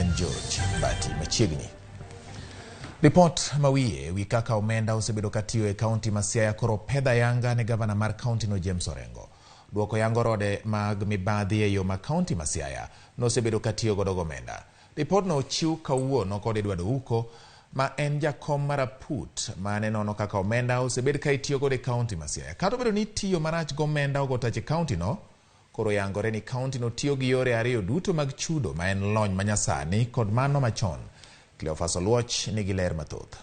en George Bati machiegni. Report mawiye wi kaka omenda osebedo katiyo e kaunti ma Siaya koro pedha yanga ne gavana mar kaunti no James Orengo. Duoko yango rode mag mibadhi e yo ma kaunti ma Siaya no osebedo katiyo godo gomenda. Report no chiw kawuono kod Edward Uko ma en jakom maraput ma nenono kaka omenda osebed ka itiyo godo e kaunti ma Siaya. Kata obedo ni tiyo marach gomenda ogotache kaunti no, koro yangore ni kaunti no tiyo gi yore ariyo duto mag chudo ma en lony manyasani kod mano machon. Cleophas Oluoch nigi ler mathoth.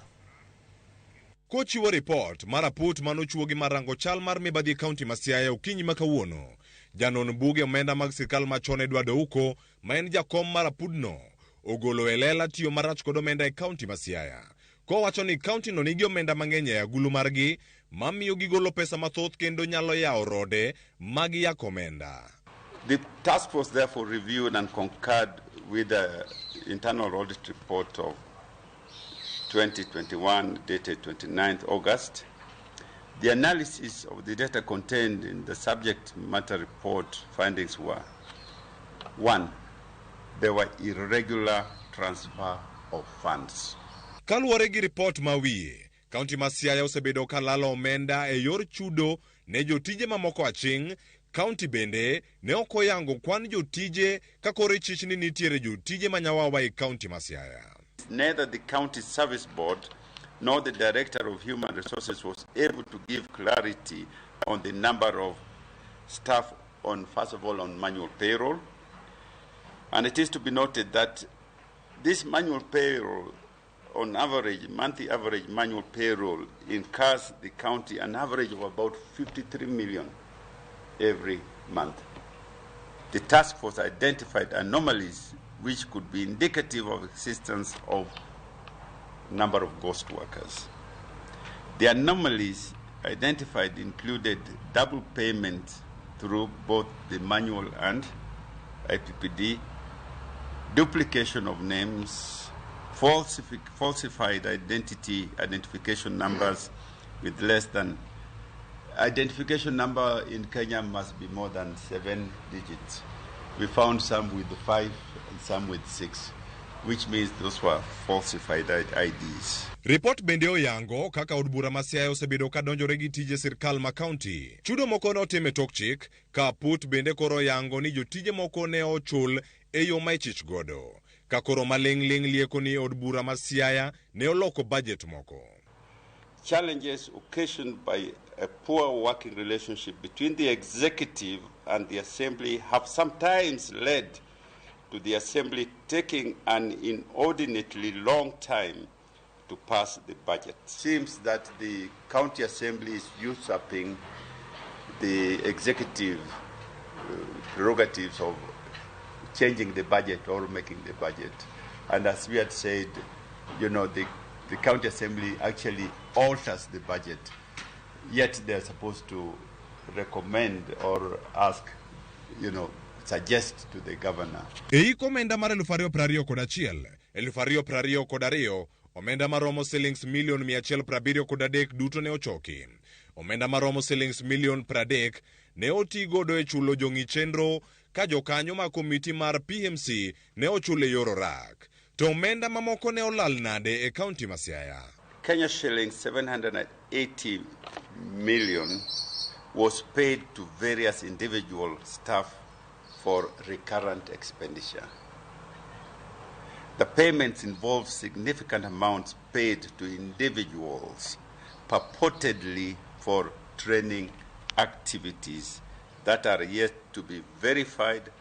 Kochiwo report maraput manochuo gi marango chal mar mibadhi kaunti ma Siaya okinyi ma kawuono. Janon buge omenda mag sirkal machon Edward Uko ma en jakom marapudno ogolo elela tiyo marach kod omenda e kaunti ma Siaya. Kowacho ni kaunti no nigi omenda mang'eny e agulu margi mamiyo gigolo pesa mathoth kendo nyalo yawo rode mag yak omenda. The task force therefore reviewed and concurred with the internal audit report of 2021 dated 29th August. The analysis of the data contained in the subject matter report findings were: 1. There were irregular transfer of funds. Kaluwore gi report mawiye, kaunti ma Siaya osebedo kalalo omenda e yor chudo ne jotije mamoko aching'. Kaunti bende ne okoyango kwan jotije kakore chichni nitiere jotije manyawawa e kaunti ma Siaya. Neither the county service board nor the director of human resources was able to give clarity on the number of staff on, first of all, on manual payroll. And it is to be noted that this manual payroll, on average, monthly average manual payroll, incurs the county an average of about 53 million every month. The task force identified anomalies which could be indicative of existence of number of ghost workers. The anomalies identified included double payment through both the manual and IPPD, duplication of names, falsified identification numbers with less than. Identification number in Kenya must be more than 7 digits. We found some with 5 and some with 6, which means those were falsified IDs. Report bende oyango kaka od bura ma Siaya osebedo kadonjore gi tije sirkal ma kaunti. Chudo moko ne otime tok chik, kaput bende koro yango ni jotije moko ne ochul e yo ma ichich godo. Ka koro maling' lieko ni od bura ma Siaya ne oloko budget moko. Challenges occasioned by a poor working relationship between the executive and the assembly have sometimes led to the assembly taking an inordinately long time to pass the budget. It seems that the county assembly is usurping the executive prerogatives of changing the budget or making the budget. And as we had said, you know, the county assembly actually alters the budget, yet they're supposed to recommend or ask, you know, suggest to the governor. Ei komenda mar 2021, 2022, omenda maromo shillings million 173 duto ne ochoki. Omenda maromo shillings million 30 ne oti godo e chulo jong'i chenro ka jokanyo ma komiti mar PMC ne ochule yoro rak. To omenda mamoko ne olal nade e kaunti ma Siaya. Kenya shillings 780 million was paid to various individual staff for recurrent expenditure. The payments involve significant amounts paid to individuals purportedly for training activities that are yet to be verified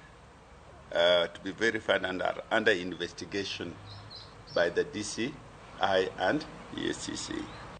and are under investigation by the DCI and EACC.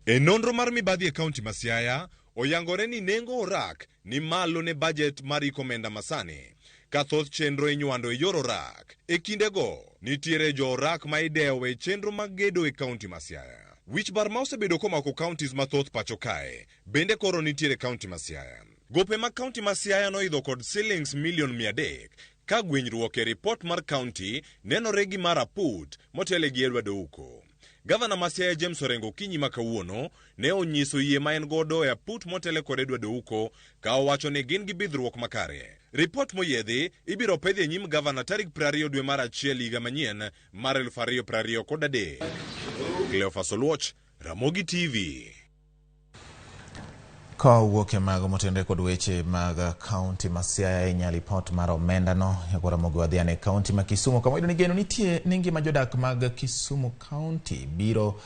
E nonro mar mibadhi e kaunti ma Siaya, oyangore ni nengo orak ni malo ne budget mar ikomenda masani. Kathoth chenro inywando e yor orak. E kindego, nitiere jo orak ma idewo e chenro mag gedo e kaunti ma Siaya. Wich bar ma osebedo komako counties mathoth pacho kae, bende koro nitiere kaunti ma Siaya. Gope mag kaunti ma Siaya noidho kod shillings million 300, ka gwenyruok e report mar kaunti nenore gi maraput motele gi Edward Uko. Gavana ma Siaya James Orengo kinyi ma kawuono ne onyiso yie ma en godo e aput motele kod Edward Ouko ka owacho ni gin gi bidhruok makare. Ripot moyiedhi ibiro pedhi e nyim gavana tarik 20 dwe mar achiel higa manyien mar 2023. Cleophas Oluoch, Ramogi TV. Ka wuok e mago motendre kod weche mag kaunti ma Siaya inyalo ripot mar omenda no Ramogi wadhiane kaunti ma Kisumu kama iyudo ni geno nitie ni ngima jodak mag Kisumu kaunti biro